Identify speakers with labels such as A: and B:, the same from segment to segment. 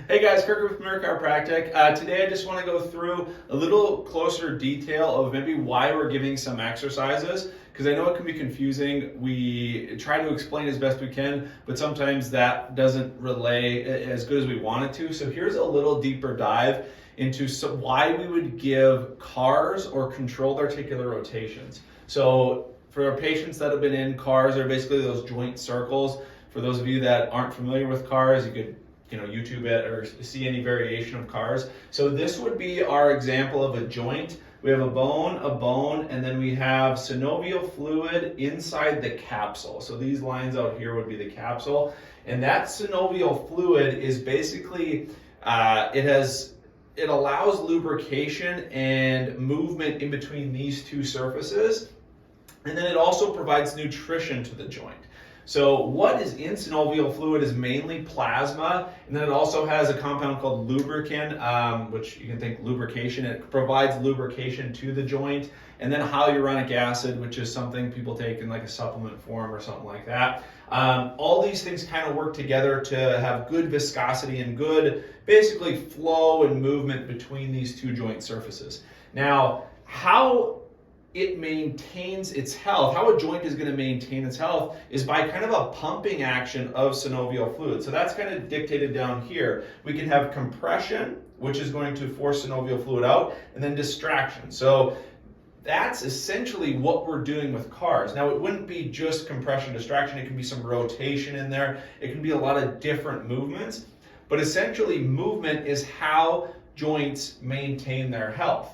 A: Hey guys, Kirk with Premier Chiropractic. Today I just want to go through a little closer detail of maybe why we're giving some exercises, because I know it can be confusing. We try to explain as best we can, but sometimes that doesn't relay as good as we want it to. So here's a little deeper dive into why we would give CARs or controlled articular rotations. So for our patients that have been in CARs, are basically those joint circles. For those of you that aren't familiar with CARs, you could YouTube it or see any variation of CARs. So this would be our example of a joint. We have a bone, and then we have synovial fluid inside the capsule. So these lines out here would be the capsule. And that synovial fluid is basically, it allows lubrication and movement in between these two surfaces. And then it also provides nutrition to the joint. So what is in synovial fluid is mainly plasma, and then it also has a compound called lubricant, which you can think lubrication. It provides lubrication to the joint, and then hyaluronic acid, which is something people take in like a supplement form or something like that. All these things kind of work together to have good viscosity and good, basically, flow and movement between these two joint surfaces. Now, how it maintains its health, how a joint is going to maintain its health is by kind of a pumping action of synovial fluid. So that's kind of dictated down here. We can have compression, which is going to force synovial fluid out, and then distraction. So that's essentially what we're doing with CARs. Now, it wouldn't be just compression, distraction. It can be some rotation in there. It can be a lot of different movements. But essentially, movement is how joints maintain their health.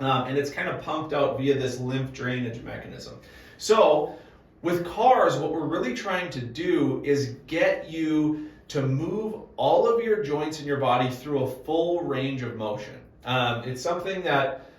A: And it's kind of pumped out via this lymph drainage mechanism. So with CARs, what we're really trying to do is get you to move all of your joints in your body through a full range of motion. It's something that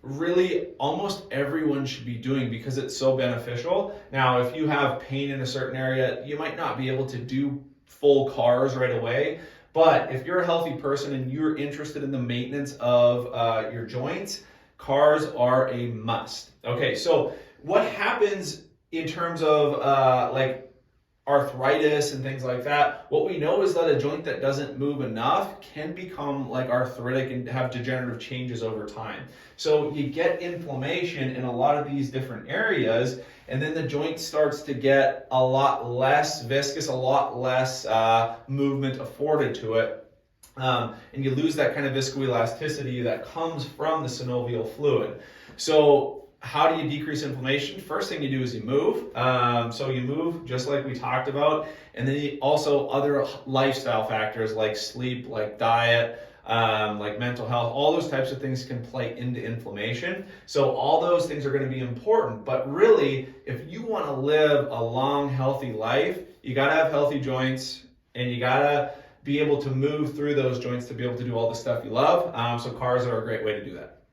A: really almost everyone should be doing because it's so beneficial. Now, if you have pain in a certain area, you might not be able to do full CARs right away. But if you're a healthy person and you're interested in the maintenance of your joints, CARs are a must. Okay, so what happens in terms of like arthritis and things like that? What we know is that a joint that doesn't move enough can become like arthritic and have degenerative changes over time. So you get inflammation in a lot of these different areas, and then the joint starts to get a lot less viscous, a lot less movement afforded to it. And you lose that kind of viscoelasticity that comes from the synovial fluid. So how do you decrease inflammation? First thing you do is you move. So you move just like we talked about. And then also other lifestyle factors like sleep, like diet, like mental health, all those types of things can play into inflammation. So all those things are going to be important. But really, if you want to live a long, healthy life, you got to have healthy joints, and you got to be able to move through those joints to be able to do all the stuff you love. So CARs are a great way to do that.